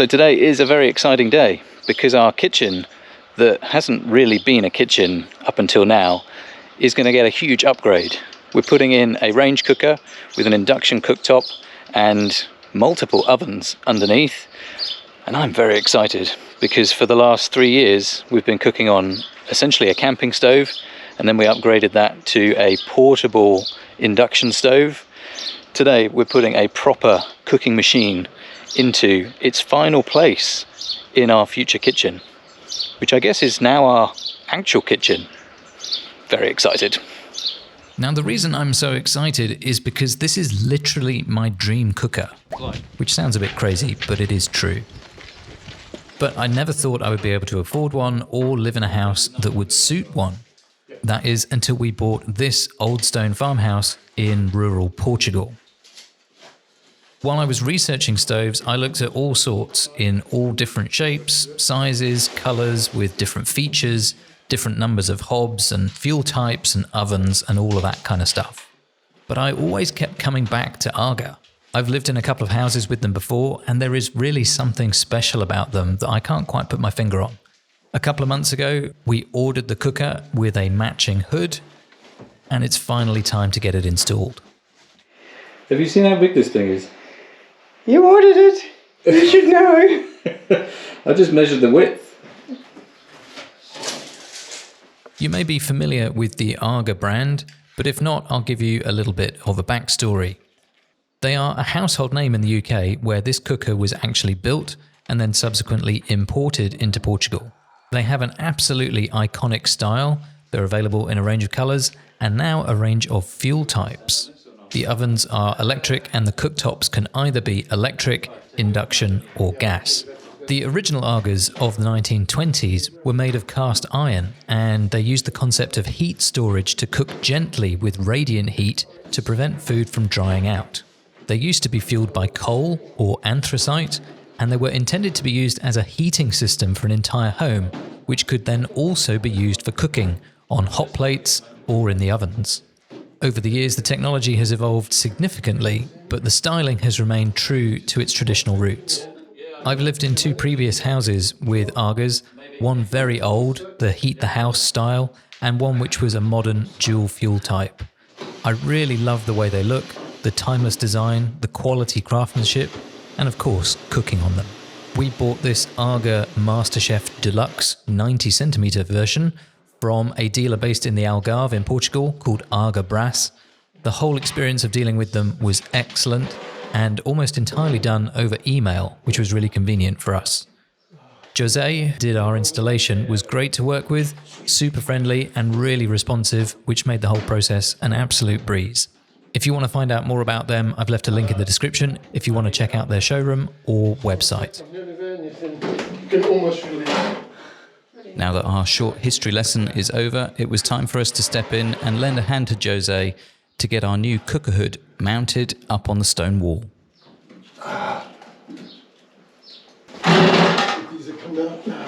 So today is a very exciting day because our kitchen, that hasn't really been a kitchen up until now, is going to get a huge upgrade. We're putting in a range cooker with an induction cooktop and multiple ovens underneath. And I'm very excited because for the last 3 years we've been cooking on essentially a camping stove, and then we upgraded that to a portable induction stove. Today we're putting a proper cooking machine into its final place in our future kitchen, which I guess is now our actual kitchen. Very excited. Now the reason I'm so excited is because this is literally my dream cooker, which sounds a bit crazy, but it is true. But I never thought I would be able to afford one or live in a house that would suit one. That is until we bought this old stone farmhouse in rural Portugal. While I was researching stoves, I looked at all sorts in all different shapes, sizes, colours, with different features, different numbers of hobs and fuel types and ovens and all of that kind of stuff. But I always kept coming back to AGA. I've lived in a couple of houses with them before, and there is really something special about them that I can't quite put my finger on. A couple of months ago, we ordered the cooker with a matching hood, and it's finally time to get it installed. Have you seen how big this thing is? You ordered it. You should know. I just measured the width. You may be familiar with the AGA brand, but if not, I'll give you a little bit of a backstory. They are a household name in the UK where this cooker was actually built and then subsequently imported into Portugal. They have an absolutely iconic style. They're available in a range of colours and now a range of fuel types. The ovens are electric and the cooktops can either be electric, induction or gas. The original AGAs of the 1920s were made of cast iron, and they used the concept of heat storage to cook gently with radiant heat to prevent food from drying out. They used to be fueled by coal or anthracite, and they were intended to be used as a heating system for an entire home, which could then also be used for cooking on hot plates or in the ovens. Over the years, the technology has evolved significantly, but the styling has remained true to its traditional roots. I've lived in 2 previous houses with AGAs, one very old, the heat the house style, and one which was a modern dual fuel type. I really love the way they look, the timeless design, the quality craftsmanship, and of course, cooking on them. We bought this AGA Masterchef Delux 90cm version from a dealer based in the Algarve in Portugal called AGA Brass. The whole experience of dealing with them was excellent and almost entirely done over email, which was really convenient for us. Jose did our installation, was great to work with, super friendly and really responsive, which made the whole process an absolute breeze. If you want to find out more about them, I've left a link in the description if you want to check out their showroom or website. Now that our short history lesson is over, it was time for us to step in and lend a hand to Jose to get our new cooker hood mounted up on the stone wall. These are coming out now.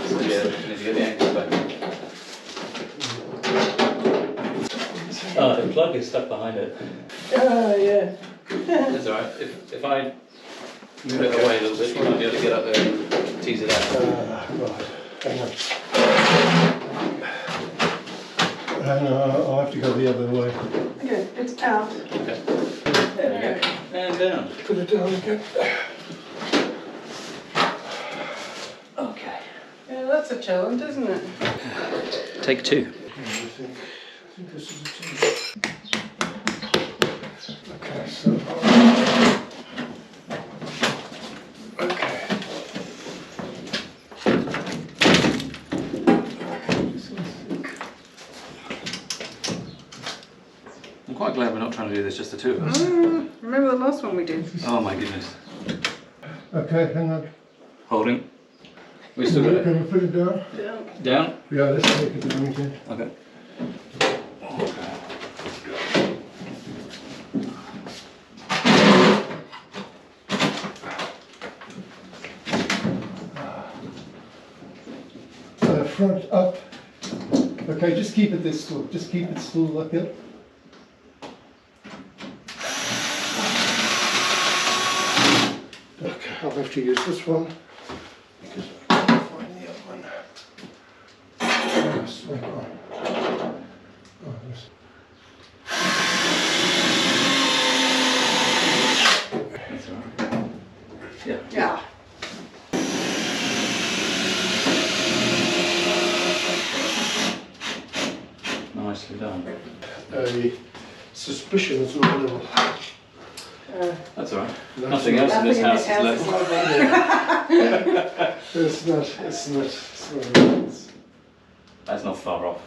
Oh, the plug is stuck behind it. Yeah. That's alright. If I move it away a little bit, you might be able to get up there and tease it out. Right. Hang on. Hang on, I'll have to go the other way. Okay, it's out. Okay. There we go. And down. Put it down again. Okay. Yeah, that's a challenge, isn't it? Take 2. I think this is a two. Okay, so. Okay. I'm quite glad we're not trying to do this just the 2 of us. Remember the last one we did? Oh my goodness. Okay, hang on. Holding. We still got it. Can we put it down? Yeah. Down? Yeah, let's take it down again. Okay. Front up. Okay, just keep it this still. Just keep it still like that. Okay, I'll have to use this one. Yeah. Yeah. Nicely done. A suspicion is not level. That's all right. Nothing else in this house is level. It's not. That's not far off.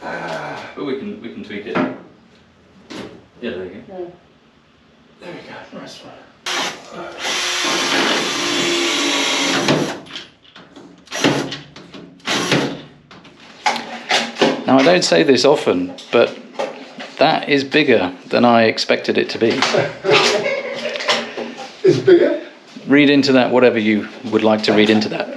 But we can tweak it. Yeah, there you go. There we go, nice one. Now I don't say this often, but that is bigger than I expected it to be. It's bigger? Read into that whatever you would like to read into that.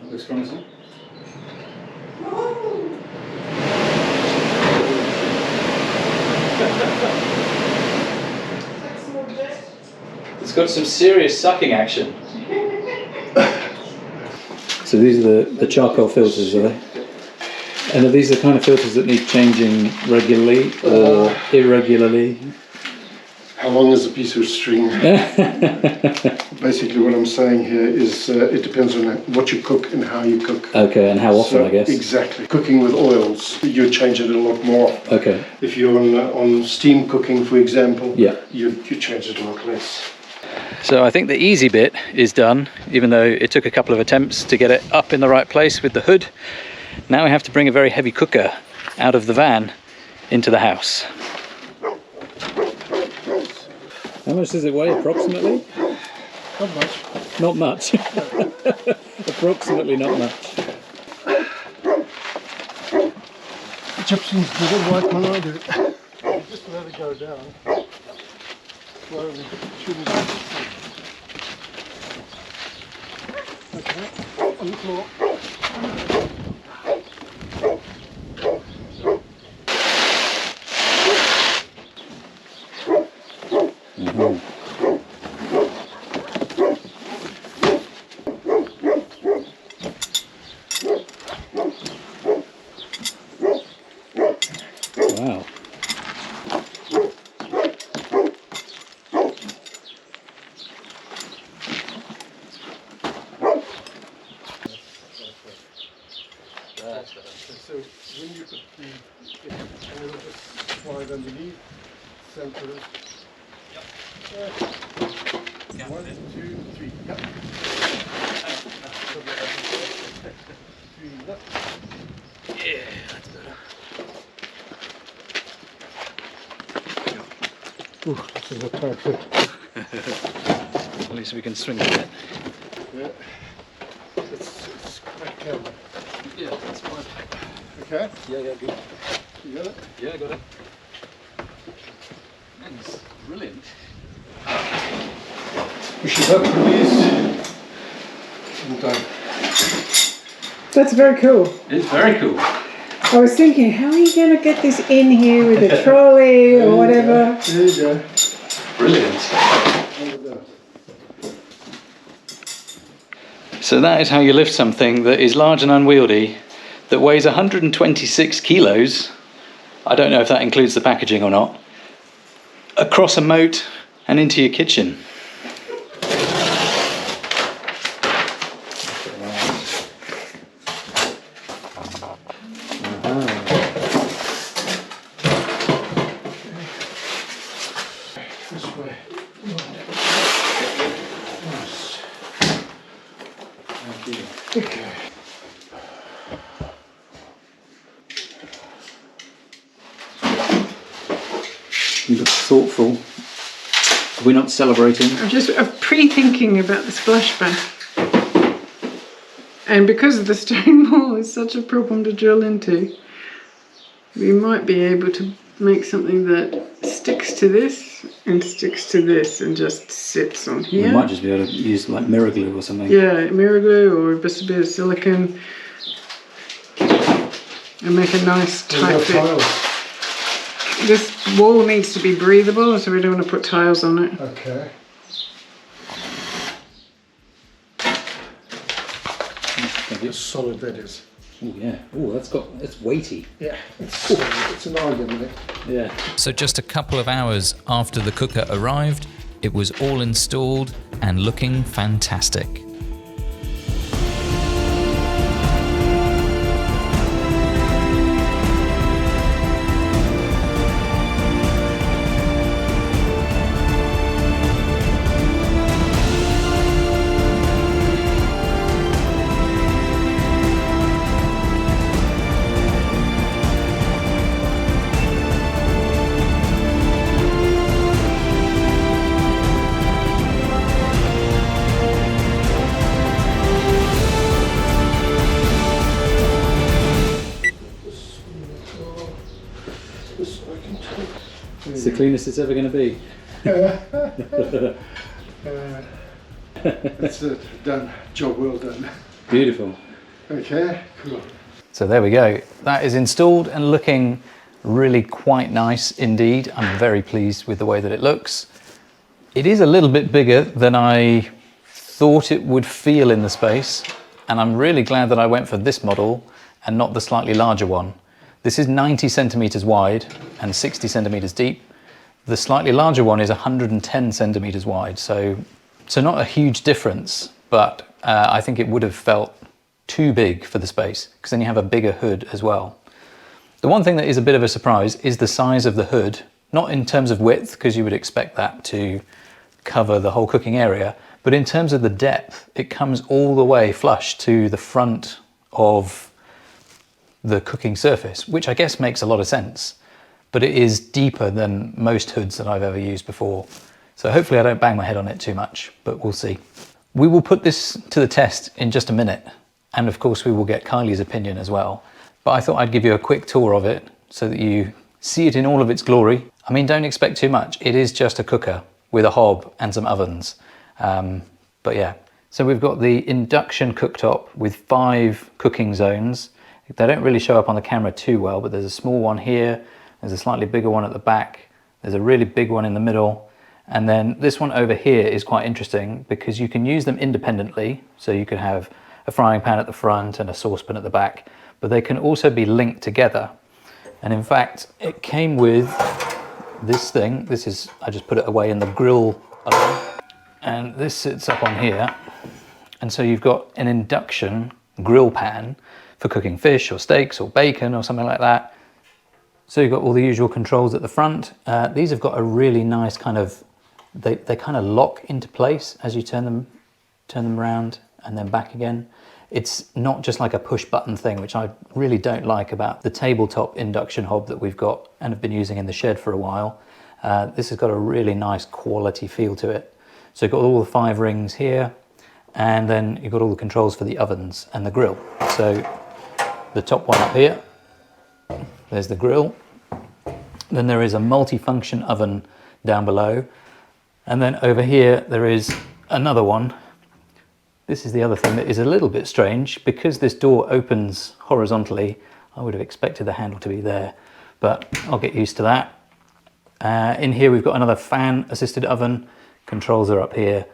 Looks promising. It's got some serious sucking action. So these are the charcoal filters, are they? And are these the kind of filters that need changing regularly or irregularly? How long is a piece of string? Basically what I'm saying here is it depends on what you cook and how you cook. Okay, and how often, So, I guess? Exactly. Cooking with oils, you change it a lot more. Okay. If you're on steam cooking, for example, Yeah. you change it a lot less. So I think the easy bit is done, even though it took a couple of attempts to get it up in the right place with the hood. Now we have to bring a very heavy cooker out of the van into the house. How much does it weigh approximately? Not much. Not much. Approximately not much. The chip seems to do right when I do it. Just let it go down. Slowly. Shouldn't. Okay. On the floor. Wow. So when you put the oil, just slide underneath, center it. Yep. 1, 2, 3. Yep. 3 left. Yeah, that's better. Ooh, this is a tight fit. At least we can swing it a bit. Yeah. It's quite clever. Yeah, that's fine. Okay? Yeah, good. You got it? Yeah, I got it. That's brilliant. Push it up, release. And done. That's very cool. It's very cool. I was thinking, how are you going to get this in here with a trolley or whatever? There you go. Brilliant. There. So that is how you lift something that is large and unwieldy, that weighs 126 kilos, I don't know if that includes the packaging or not, across a moat and into your kitchen. This way. Nice. Thank you. Okay. You look thoughtful. Are we not celebrating? I'm just pre-thinking about the splash bath. And because the stone wall is such a problem to drill into, we might be able to make something that sticks to this and sticks to this and just sits on here. We might just be able to use like mirror glue or something. Yeah, mirror glue or just a bit of silicone and make a nice tight fit. This wall needs to be breathable, so we don't want to put tiles on it. Okay. Thank you. Solid that is. Oh yeah. Oh, that's weighty. Yeah, it's an argument. Yeah. So just a couple of hours after the cooker arrived, it was all installed and looking fantastic. It's the cleanest it's ever going to be. That's it. Done. Job well done. Beautiful. Okay, cool. So there we go. That is installed and looking really quite nice indeed. I'm very pleased with the way that it looks. It is a little bit bigger than I thought it would feel in the space, and I'm really glad that I went for this model and not the slightly larger one. This is 90 centimeters wide and 60 centimeters deep. The slightly larger one is 110 centimeters wide, so not a huge difference, but I think it would have felt too big for the space, because then you have a bigger hood as well. The one thing that is a bit of a surprise is the size of the hood, not in terms of width, because you would expect that to cover the whole cooking area, but in terms of the depth, it comes all the way flush to the front of the cooking surface, which I guess makes a lot of sense, but it is deeper than most hoods that I've ever used before. So hopefully I don't bang my head on it too much, but we'll see. We will put this to the test in just a minute, and of course we will get Kylie's opinion as well. But I thought I'd give you a quick tour of it so that you see it in all of its glory. I mean, don't expect too much. It is just a cooker with a hob and some ovens. But yeah, so we've got the induction cooktop with 5 cooking zones. They don't really show up on the camera too well, but there's a small one here, there's a slightly bigger one at the back, there's a really big one in the middle, and then this one over here is quite interesting because you can use them independently. So you could have a frying pan at the front and a saucepan at the back, but they can also be linked together. And in fact, it came with this thing. This is, I just put it away in the grill oven, and this sits up on here. And so you've got an induction grill pan for cooking fish or steaks or bacon or something like that. So you've got all the usual controls at the front. These have got a really nice kind of, they kind of lock into place as you turn them around and then back again. It's not just like a push button thing, which I really don't like about the tabletop induction hob that we've got and have been using in the shed for a while. This has got a really nice quality feel to it. So you've got all the 5 rings here, and then you've got all the controls for the ovens and the grill. So the top one up here, there's the grill. Then there is a multi-function oven down below. And then over here, there is another one. This is the other thing that is a little bit strange. Because this door opens horizontally, I would have expected the handle to be there, but I'll get used to that. In here, we've got another fan-assisted oven. Controls are up here.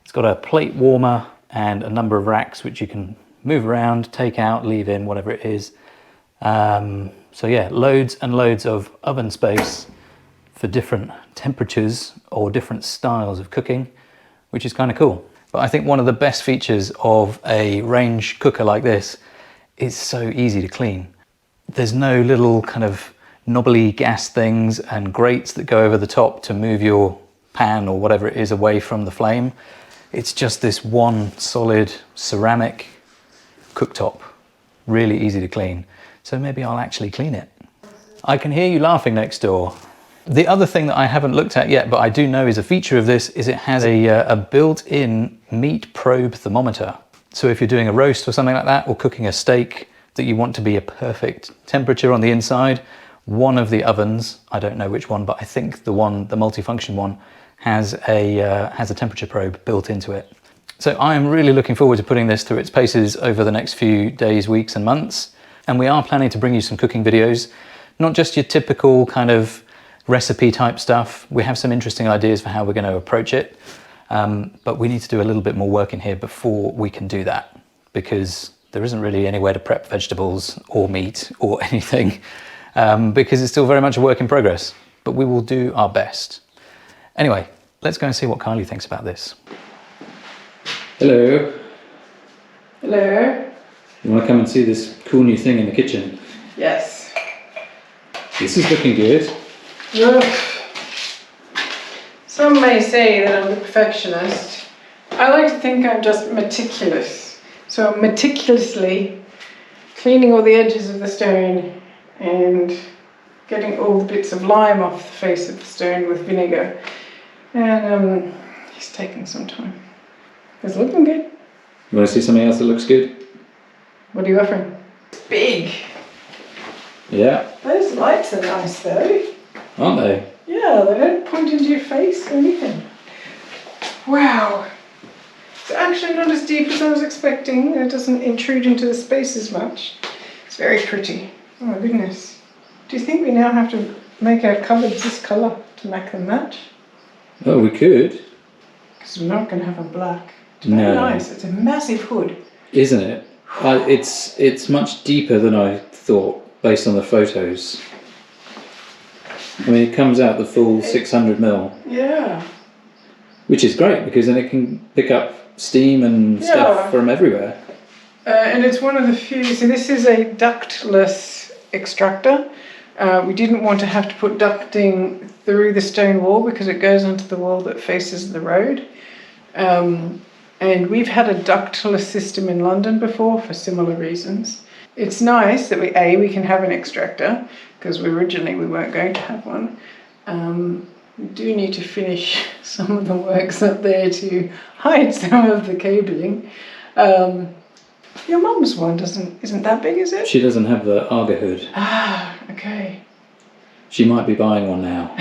It's got a plate warmer and a number of racks which you can move around, take out, leave in, whatever it is. So yeah, loads and loads of oven space for different temperatures or different styles of cooking, which is kind of cool. But I think one of the best features of a range cooker like this is so easy to clean. There's no little kind of knobbly gas things and grates that go over the top to move your pan or whatever it is away from the flame. It's just this one solid ceramic cooktop, really easy to clean. So maybe I'll actually clean it. I can hear you laughing next door. The other thing that I haven't looked at yet, but I do know is a feature of this, is it has a built-in meat probe thermometer. So if you're doing a roast or something like that, or cooking a steak that you want to be a perfect temperature on the inside, One of the ovens, I don't know which one, but I think the multifunction one, has a temperature probe built into it. So I am really looking forward to putting this through its paces over the next few days, weeks and months. And we are planning to bring you some cooking videos, not just your typical kind of recipe type stuff. We have some interesting ideas for how we're going to approach it. But we need to do a little bit more work in here before we can do that, because there isn't really anywhere to prep vegetables or meat or anything, because it's still very much a work in progress, but we will do our best. Anyway, let's go and see what Kylie thinks about this. Hello. Hello. You want to come and see this cool new thing in the kitchen? Yes. This is looking good. Ugh. Some may say that I'm a perfectionist. I like to think I'm just meticulous. So I'm meticulously cleaning all the edges of the stone and getting all the bits of lime off the face of the stone with vinegar. And it's taking some time. It's looking good. You want to see something else that looks good? What are you offering? It's big. Yeah. Those lights are nice though. Aren't they? Yeah, they don't point into your face or anything. Wow. It's actually not as deep as I was expecting. It doesn't intrude into the space as much. It's very pretty. Oh my goodness. Do you think we now have to make our cupboards this colour to make them match? Oh, we could. Because we're not going to have a black. It's No. very nice. It's a massive hood. Isn't it? It's much deeper than I thought based on the photos. I mean, it comes out the full 600mm, Yeah. which is great because then it can pick up steam and stuff from everywhere. And it's one of the few, so this is a ductless extractor. We didn't want to have to put ducting through the stone wall because it goes onto the wall that faces the road. And we've had a ductless system in London before for similar reasons. It's nice that we can have an extractor because originally we weren't going to have one. We do need to finish some of the works up there to hide some of the cabling. Your mum's one isn't that big, is it? She doesn't have the AGA hood. Ah, okay. She might be buying one now.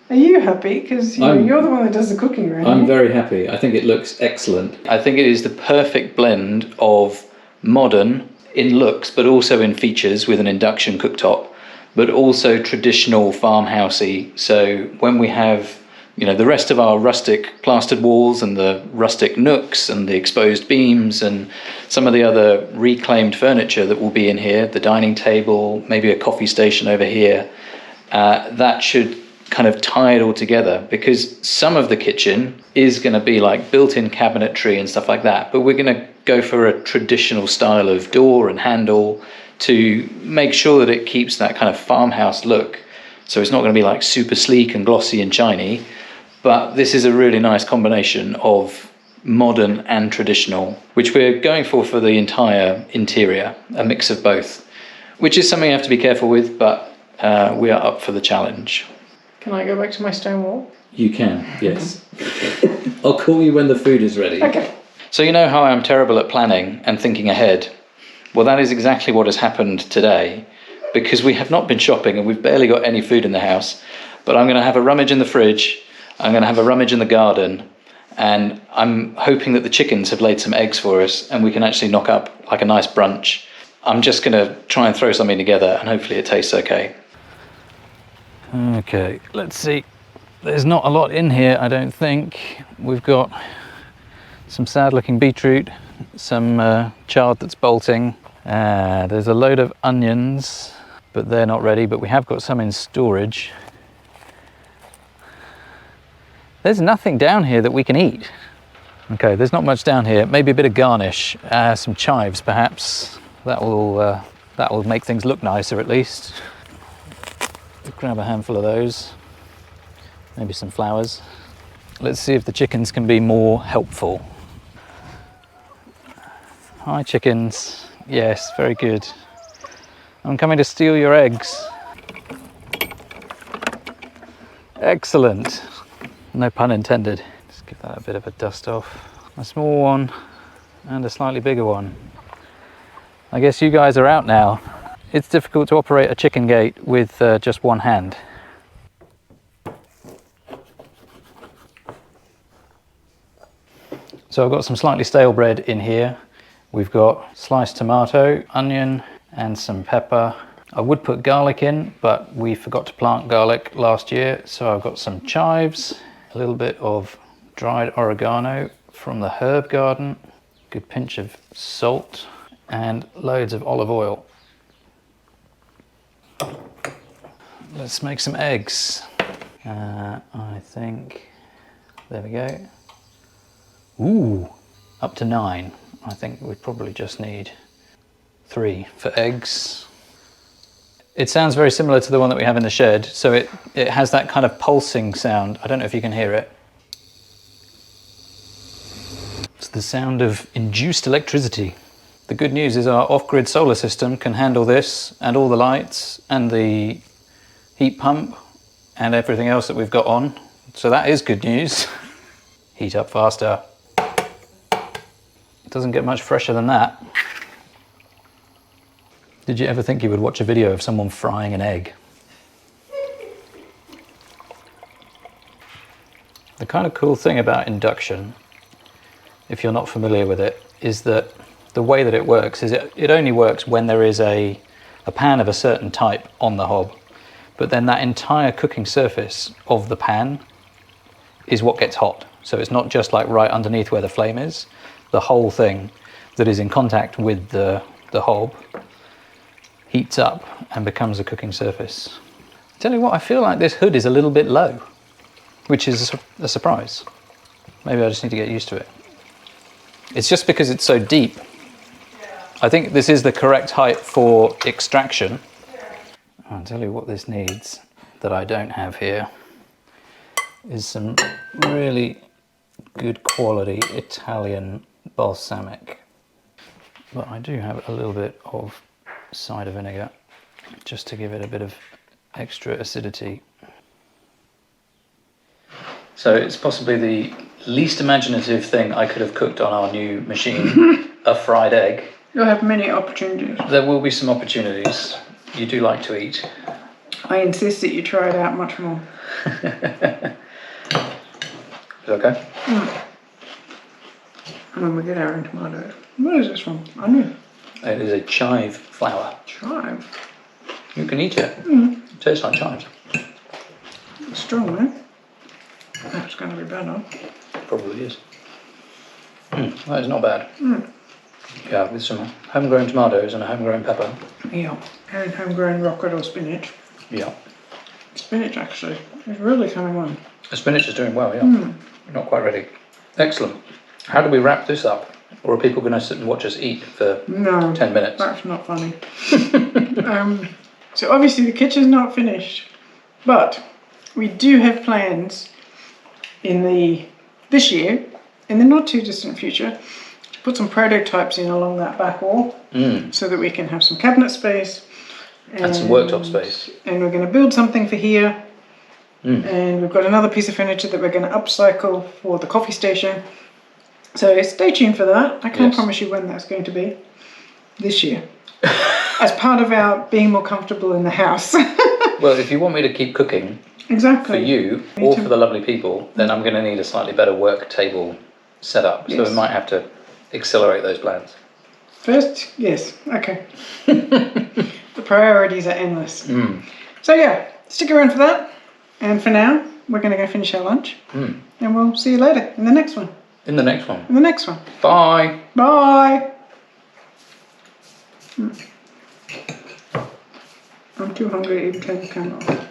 Are you happy? Because you're the one that does the cooking, right? I'm very happy. I think it looks excellent. I think it is the perfect blend of modern in looks, but also in features with an induction cooktop, but also traditional farmhousey. So when we have, the rest of our rustic plastered walls and the rustic nooks and the exposed beams and some of the other reclaimed furniture that will be in here, the dining table, maybe a coffee station over here, that should kind of tie it all together, because some of the kitchen is going to be like built-in cabinetry and stuff like that, but we're going to go for a traditional style of door and handle to make sure that it keeps that kind of farmhouse look. So it's not going to be like super sleek and glossy and shiny, but this is a really nice combination of modern and traditional, which we're going for the entire interior, a mix of both, which is something you have to be careful with, but we are up for the challenge. Can I go back to my stone wall? You can, yes. I'll call you when the food is ready. Okay. So you know how I'm terrible at planning and thinking ahead? Well, that is exactly what has happened today, because we have not been shopping and we've barely got any food in the house, but I'm going to have a rummage in the fridge, I'm going to have a rummage in the garden, and I'm hoping that the chickens have laid some eggs for us and we can actually knock up like a nice brunch. I'm just going to try and throw something together and hopefully it tastes okay. Okay, let's see. There's not a lot in here, I don't think. We've got some sad looking beetroot, some chard that's bolting. There's a load of onions, but they're not ready, but we have got some in storage. There's nothing down here that we can eat. Okay, there's not much down here. Maybe a bit of garnish, some chives perhaps. That will make things look nicer at least. Grab a handful of those. Maybe some flowers. Let's see if the chickens can be more helpful. Hi chickens. Yes, very good. I'm coming to steal your eggs. Excellent. No pun intended. Just give that a bit of a dust off. A small one and a slightly bigger one. I guess you guys are out now. it's difficult to operate a chicken gate with just one hand. So I've got some slightly stale bread in here. We've got sliced tomato, onion, and some pepper. I would put garlic in, but we forgot to plant garlic last year. So I've got some chives, a little bit of dried oregano from the herb garden, a good pinch of salt, and loads of olive oil. Let's make some eggs. I think, there we go. Ooh, up to 9. I think we probably just need 3 for eggs. It sounds very similar to the one that we have in the shed. So it has that kind of pulsing sound. I don't know if you can hear it. It's the sound of induced electricity. The good news is our off-grid solar system can handle this and all the lights and the heat pump and everything else that we've got on. So that is good news. Heat up faster. It doesn't get much fresher than that. Did you ever think you would watch a video of someone frying an egg? The kind of cool thing about induction, if you're not familiar with it, is that the way that it works is it only works when there is a pan of a certain type on the hob, but then that entire cooking surface of the pan is what gets hot. So it's not just like right underneath where the flame is. The whole thing that is in contact with the hob heats up and becomes a cooking surface. Tell you what, I feel like this hood is a little bit low, which is a surprise. Maybe I just need to get used to it. It's just because it's so deep. I think this is the correct height for extraction. I'll tell you what this needs that I don't have here is some really good quality Italian balsamic. But I do have a little bit of cider vinegar just to give it a bit of extra acidity. So it's possibly the least imaginative thing I could have cooked on our new machine, a fried egg. You'll have many opportunities. There will be some opportunities. You do like to eat. I insist that you try it out much more. Is it okay? And then we get our own tomatoes. Where is this from? Onion. It is a chive flour. Chive. You can eat it. It tastes like chives. It's strong, eh? That's going to be better. Probably is. That is not bad. Yeah, with some homegrown tomatoes and a homegrown pepper. Yeah, and homegrown rocket or spinach. Yeah. Spinach actually is really coming on. The spinach is doing well, yeah. Not quite ready. Excellent. How do we wrap this up? Or are people going to sit and watch us eat for 10 minutes? That's not funny. So obviously the kitchen's not finished, but we do have plans this year, in the not too distant future, to put some prototypes in along that back wall so that we can have some cabinet space. And some worktop space. And we're going to build something for here. And we've got another piece of furniture that we're going to upcycle for the coffee station. So stay tuned for that. I can't promise you when that's going to be. This year. As part of our being more comfortable in the house. Well, if you want me to keep cooking for you or for the lovely people, then I'm going to need a slightly better work table set up. So we might have to accelerate those plans. First, yes. Okay. The priorities are endless. So yeah, stick around for that. And for now, we're going to go finish our lunch. And we'll see you later in the next one. In the next one. In the next one. Bye. Bye. I'm too hungry to even turn the camera off.